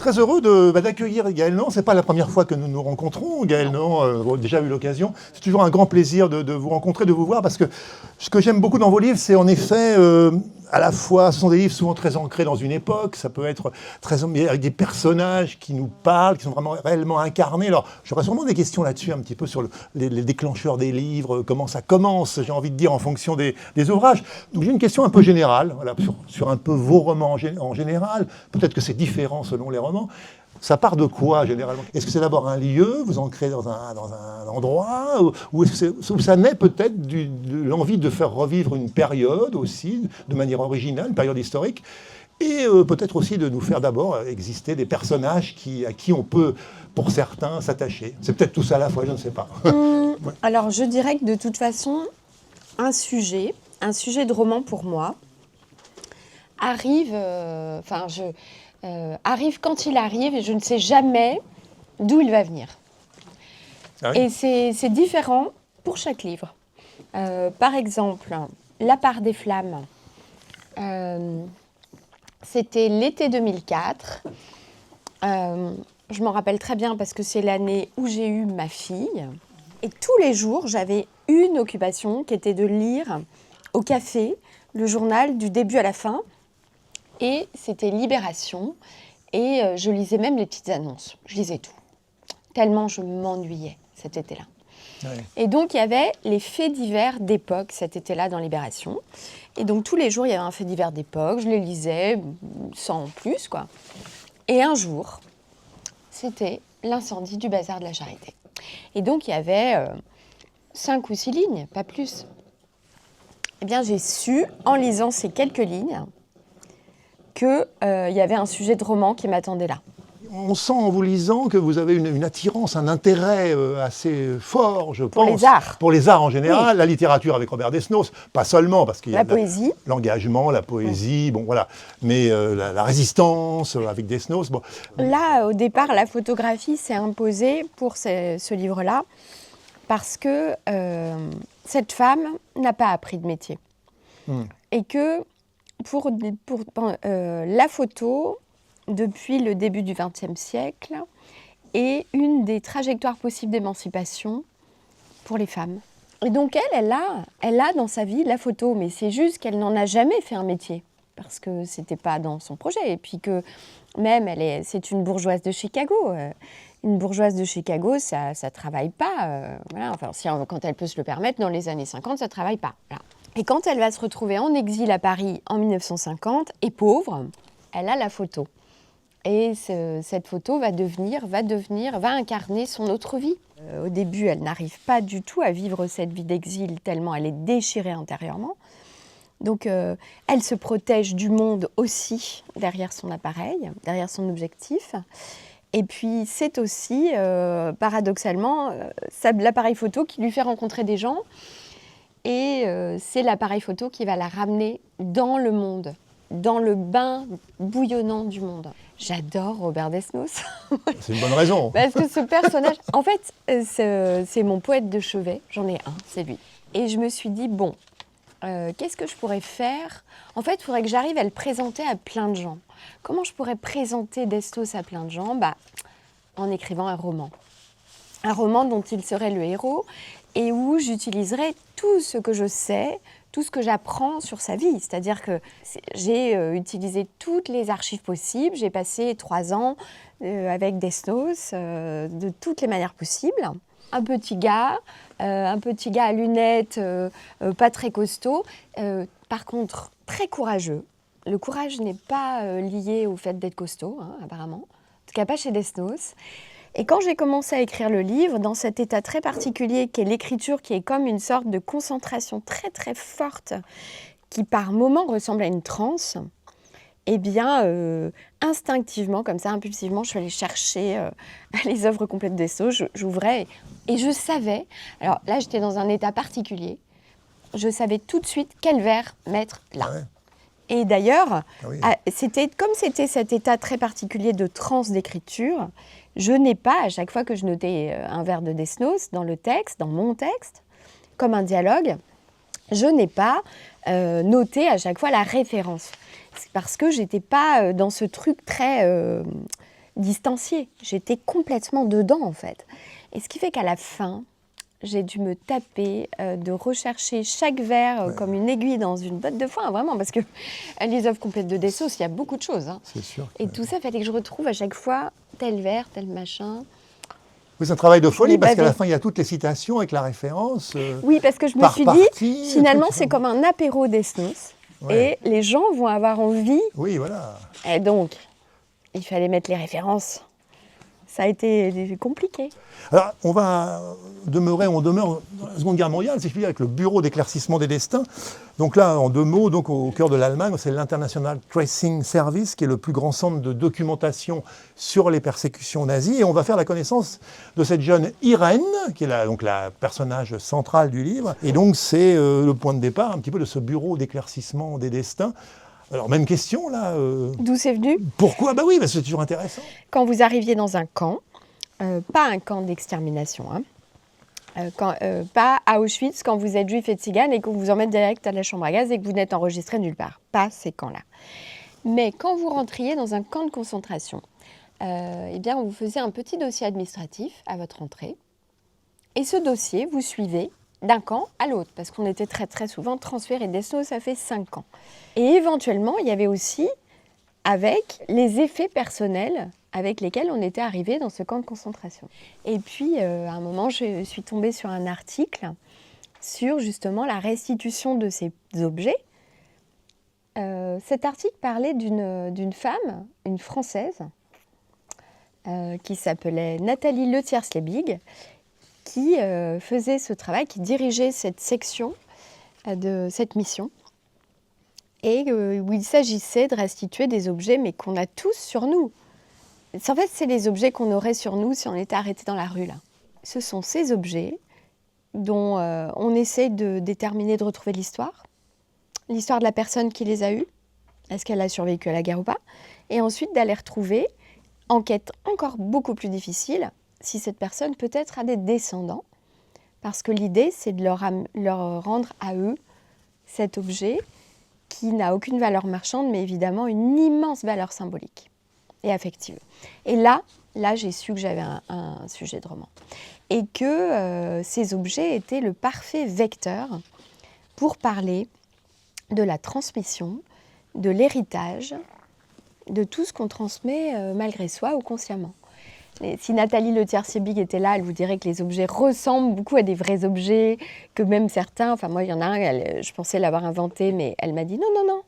très heureux d'accueillir Gaël Nant. Ce n'est pas la première fois que nous nous rencontrons. Gaël Nant, on a déjà eu l'occasion. C'est toujours un grand plaisir de vous rencontrer, de vous voir, parce que ce que j'aime beaucoup dans vos livres, c'est en effet, à la fois, ce sont des livres souvent très ancrés dans une époque, ça peut être très avec des personnages qui nous parlent, qui sont vraiment réellement incarnés. Alors, j'aurais sûrement des questions là-dessus, un petit peu sur les déclencheurs des livres, comment ça commence, j'ai envie de dire, en fonction des ouvrages. Donc j'ai une question un peu générale, voilà, sur un peu vos romans en général. Peut-être que c'est différent selon les romans. Ça part de quoi, généralement? Est-ce que c'est d'abord un lieu, vous ancrez dans un endroit, ou est-ce que ça naît peut-être de l'envie de faire revivre une période aussi, de manière originale, une période historique, et peut-être aussi de nous faire d'abord exister des personnages à qui on peut, pour certains, s'attacher. C'est peut-être tout ça à la fois, je ne sais pas. Ouais. Alors, je dirais que de toute façon, un sujet de roman pour moi, arrive quand il arrive et je ne sais jamais d'où il va venir. Ah oui. Et c'est différent pour chaque livre. Par exemple, La part des flammes, c'était l'été 2004. Je m'en rappelle très bien parce que c'est l'année où j'ai eu ma fille. Et tous les jours, j'avais une occupation qui était de lire au café le journal du début à la fin. Et c'était Libération. Et je lisais même les petites annonces. Je lisais tout. Tellement je m'ennuyais cet été-là. Ouais. Et donc, il y avait les faits divers d'époque cet été-là dans Libération. Et donc, tous les jours, il y avait un fait divers d'époque. Je les lisais sans plus, quoi. Et un jour, c'était l'incendie du bazar de la Charité. Et donc, il y avait 5 ou 6 lignes, pas plus. Eh bien, j'ai su, en lisant ces quelques lignes, qu'il y avait un sujet de roman qui m'attendait là. On sent en vous lisant que vous avez une attirance, un intérêt assez fort, je pense. Pour les arts. Pour les arts en général, Oui. la littérature avec Robert Desnos, pas seulement, parce qu'il y a La poésie. l'engagement, la poésie, bon voilà, mais la résistance avec Desnos. Bon. Là, au départ, la photographie s'est imposée pour ce livre-là, parce que cette femme n'a pas appris de métier. Et que pour la photo, depuis le début du XXe siècle, est une des trajectoires possibles d'émancipation pour les femmes. Et donc elle a dans sa vie la photo, mais c'est juste qu'elle n'en a jamais fait un métier, parce que c'était pas dans son projet. Et puis que même, c'est une bourgeoise de Chicago. Une bourgeoise de Chicago, ça travaille pas. Voilà, enfin, quand elle peut se le permettre, dans les années 50, ça travaille pas. Voilà. Et quand elle va se retrouver en exil à Paris en 1950, et pauvre, elle a la photo. Et cette photo va incarner son autre vie. Au début, elle n'arrive pas du tout à vivre cette vie d'exil tellement elle est déchirée intérieurement. Donc, elle se protège du monde aussi derrière son appareil, derrière son objectif. Et puis, c'est aussi, paradoxalement, l'appareil photo qui lui fait rencontrer des gens. Et c'est l'appareil photo qui va la ramener dans le monde, dans le bain bouillonnant du monde. J'adore Robert Desnos. C'est une bonne raison. Parce que ce personnage, en fait, c'est mon poète de chevet. J'en ai un, c'est lui. Et je me suis dit, bon, qu'est-ce que je pourrais faire? En fait, il faudrait que j'arrive à le présenter à plein de gens. Comment je pourrais présenter Desnos à plein de gens? En écrivant un roman. Un roman dont il serait le héros et où j'utiliserais tout ce que je sais, tout ce que j'apprends sur sa vie. C'est-à-dire que j'ai utilisé toutes les archives possibles. J'ai passé 3 ans avec Desnos de toutes les manières possibles. Un petit gars à lunettes, pas très costaud. Par contre, très courageux. Le courage n'est pas lié au fait d'être costaud, apparemment. En tout cas, pas chez Desnos. Et quand j'ai commencé à écrire le livre, dans cet état très particulier qu'est l'écriture, qui est comme une sorte de concentration très très forte, qui par moments ressemble à une transe, eh bien, instinctivement, comme ça, impulsivement, je suis allée chercher les œuvres complètes de Desnos, j'ouvrais, et je savais, alors là j'étais dans un état particulier, je savais tout de suite quel vers mettre là. Ah ouais. Et d'ailleurs, oui. Comme c'était cet état très particulier de transe d'écriture, je n'ai pas, à chaque fois que je notais un vers de Desnos dans le texte, dans mon texte, comme un dialogue, je n'ai pas noté à chaque fois la référence. C'est parce que je n'étais pas dans ce truc très distanciée. J'étais complètement dedans, en fait. Et ce qui fait qu'à la fin, j'ai dû me taper de rechercher chaque vers comme une aiguille dans une botte de foin, vraiment, parce que les œuvres complètes de Dessos, il y a beaucoup de choses. Hein. C'est sûr. Et tout ça, il fallait que je retrouve à chaque fois tel vers, tel machin. Oui, c'est un travail de folie, parce qu'à la bavé. fin, il y a toutes les citations avec la référence. Oui, parce que je me par suis partie, dit, finalement, tout ça. c'est comme un apéro Desnos. Ouais. Et les gens vont avoir envie. Oui, voilà. Et donc, il fallait mettre les références. Ça a été compliqué. Alors, on demeure dans la Seconde Guerre mondiale, si je puis dire, avec le Bureau d'éclaircissement des destins. Donc là, en 2 mots, donc au cœur de l'Allemagne, c'est l'International Tracing Service, qui est le plus grand centre de documentation sur les persécutions nazies. Et on va faire la connaissance de cette jeune Irène, qui est la personnage central du livre. Et donc, c'est le point de départ un petit peu de ce Bureau d'éclaircissement des destins. Alors, même question, là. D'où c'est venu? Pourquoi? Bah oui, parce que c'est toujours intéressant. Quand vous arriviez dans un camp, pas un camp d'extermination, hein, pas à Auschwitz quand vous êtes juif et tzigane et qu'on vous emmène direct à la chambre à gaz et que vous n'êtes enregistré nulle part. Pas ces camps-là. Mais quand vous rentriez dans un camp de concentration, eh bien, on vous faisait un petit dossier administratif à votre entrée. Et ce dossier, vous suivez d'un camp à l'autre, parce qu'on était très très souvent transférés. Desnos, ça fait 5 ans. Et éventuellement, il y avait aussi avec les effets personnels avec lesquels on était arrivé dans ce camp de concentration. Et puis, à un moment, je suis tombée sur un article sur justement la restitution de ces objets. Cet article parlait d'une femme, une Française, qui s'appelait Nathalie Letierslebig, qui faisait ce travail, qui dirigeait cette section de cette mission, et où il s'agissait de restituer des objets, mais qu'on a tous sur nous. En fait, c'est les objets qu'on aurait sur nous si on était arrêté dans la rue, là. Ce sont ces objets dont on essaie de déterminer, de retrouver l'histoire de la personne qui les a eus, est-ce qu'elle a survécu à la guerre ou pas, et ensuite d'aller retrouver, enquête encore beaucoup plus difficile, si cette personne peut-être a des descendants, parce que l'idée, c'est de leur rendre à eux cet objet qui n'a aucune valeur marchande, mais évidemment une immense valeur symbolique et affective. Et là j'ai su que j'avais un sujet de roman. Et que ces objets étaient le parfait vecteur pour parler de la transmission, de l'héritage, de tout ce qu'on transmet malgré soi ou consciemment. Et si Nathalie Letierslebig était là, elle vous dirait que les objets ressemblent beaucoup à des vrais objets, que même certains, enfin moi il y en a un, je pensais l'avoir inventé, mais elle m'a dit non.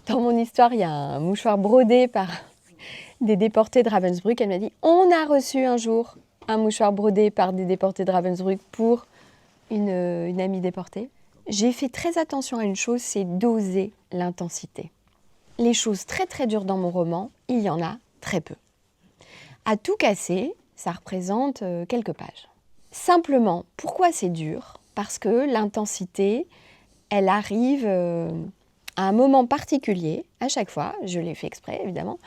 Dans mon histoire, il y a un mouchoir brodé par des déportés de Ravensbrück. Elle m'a dit, on a reçu un jour un mouchoir brodé par des déportés de Ravensbrück pour une amie déportée. J'ai fait très attention à une chose, c'est doser l'intensité. Les choses très très dures dans mon roman, il y en a très peu. À tout casser, ça représente quelques pages. Simplement, pourquoi c'est dur? Parce que l'intensité, elle arrive à un moment particulier, à chaque fois, je l'ai fait exprès évidemment,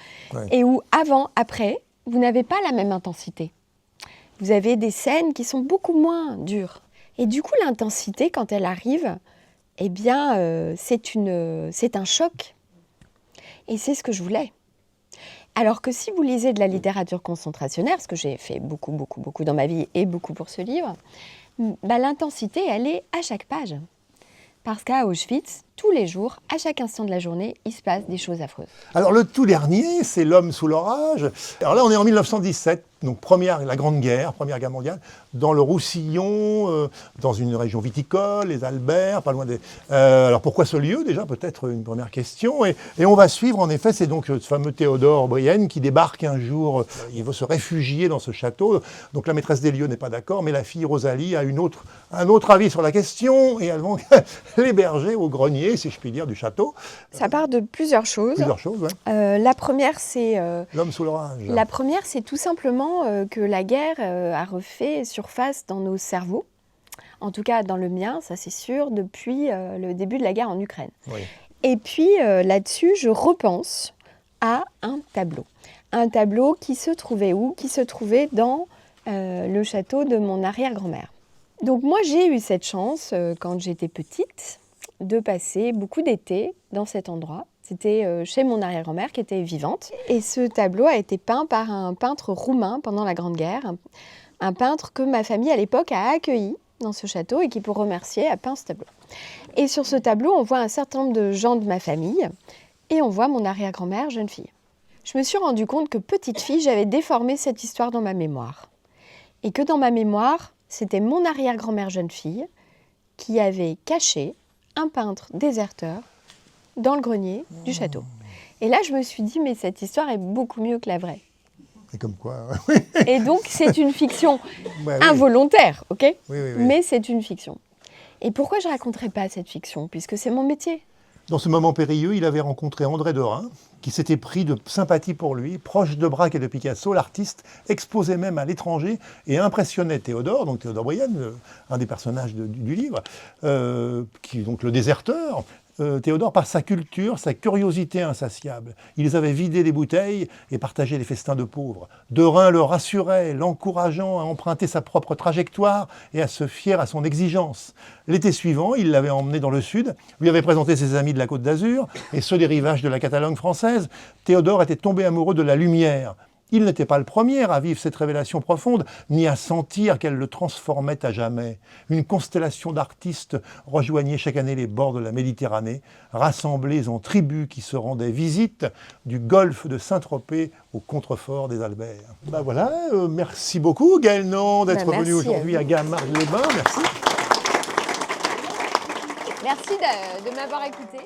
et où avant, après, vous n'avez pas la même intensité. Vous avez des scènes qui sont beaucoup moins dures. Et du coup, l'intensité, quand elle arrive, eh bien, c'est un choc. Et c'est ce que je voulais. Alors que si vous lisez de la littérature concentrationnaire, ce que j'ai fait beaucoup dans ma vie et beaucoup pour ce livre, bah, l'intensité, elle est à chaque page. Parce qu'à Auschwitz, tous les jours, à chaque instant de la journée, il se passe des choses affreuses. Alors le tout dernier, c'est L'homme sous l'orage. Alors là, on est en 1917, donc la Grande Guerre, Première Guerre mondiale, dans le Roussillon, dans une région viticole, les Alberts, pas loin des... alors pourquoi ce lieu déjà? Peut-être une première question. Et on va suivre, en effet, c'est donc ce fameux Théodore Brienne qui débarque un jour, il veut se réfugier dans ce château. Donc la maîtresse des lieux n'est pas d'accord, mais la fille Rosalie a un autre avis sur la question, et elles vont l'héberger au grenier, si je puis dire, du château. Ça part de plusieurs choses. Ouais. La première, c'est... L'homme sous l'orage. La première, c'est tout simplement que la guerre a refait surface dans nos cerveaux. En tout cas, dans le mien, ça c'est sûr, depuis le début de la guerre en Ukraine. Oui. Et puis, là-dessus, je repense à un tableau. Un tableau qui se trouvait où? Qui se trouvait dans le château de mon arrière-grand-mère. Donc moi, j'ai eu cette chance, quand j'étais petite, de passer beaucoup d'été dans cet endroit. C'était chez mon arrière-grand-mère qui était vivante. Et ce tableau a été peint par un peintre roumain pendant la Grande Guerre. Un peintre que ma famille, à l'époque, a accueilli dans ce château et qui, pour remercier, a peint ce tableau. Et sur ce tableau, on voit un certain nombre de gens de ma famille et on voit mon arrière-grand-mère, jeune fille. Je me suis rendu compte que petite fille, j'avais déformé cette histoire dans ma mémoire. Et que dans ma mémoire, c'était mon arrière-grand-mère jeune fille qui avait caché un peintre déserteur dans le grenier du château. Et là, je me suis dit, mais cette histoire est beaucoup mieux que la vraie. C'est comme quoi. Et donc, c'est une fiction Ouais, involontaire, ok? Oui. Mais c'est une fiction. Et pourquoi je ne raconterais pas cette fiction? Puisque c'est mon métier. Dans ce moment périlleux, il avait rencontré André Derain, qui s'était pris de sympathie pour lui, proche de Braque et de Picasso. L'artiste exposait même à l'étranger et impressionnait Théodore, donc Théodore Brienne, un des personnages du livre, qui est donc le déserteur. Théodore, par sa culture, sa curiosité insatiable. Ils avaient vidé les bouteilles et partagé les festins de pauvres. Derain le rassurait, l'encourageant à emprunter sa propre trajectoire et à se fier à son exigence. L'été suivant, il l'avait emmené dans le sud, lui avait présenté ses amis de la Côte d'Azur et ceux des rivages de la Catalogne française. Théodore était tombé amoureux de la lumière. Il n'était pas le premier à vivre cette révélation profonde, ni à sentir qu'elle le transformait à jamais. Une constellation d'artistes rejoignait chaque année les bords de la Méditerranée, rassemblés en tribus qui se rendaient visite du golfe de Saint-Tropez au contrefort des Alberts. Ben voilà, merci beaucoup Gaëlle Nand d'être venu aujourd'hui à Gamargues-les-Bains. Merci. Merci de m'avoir écouté.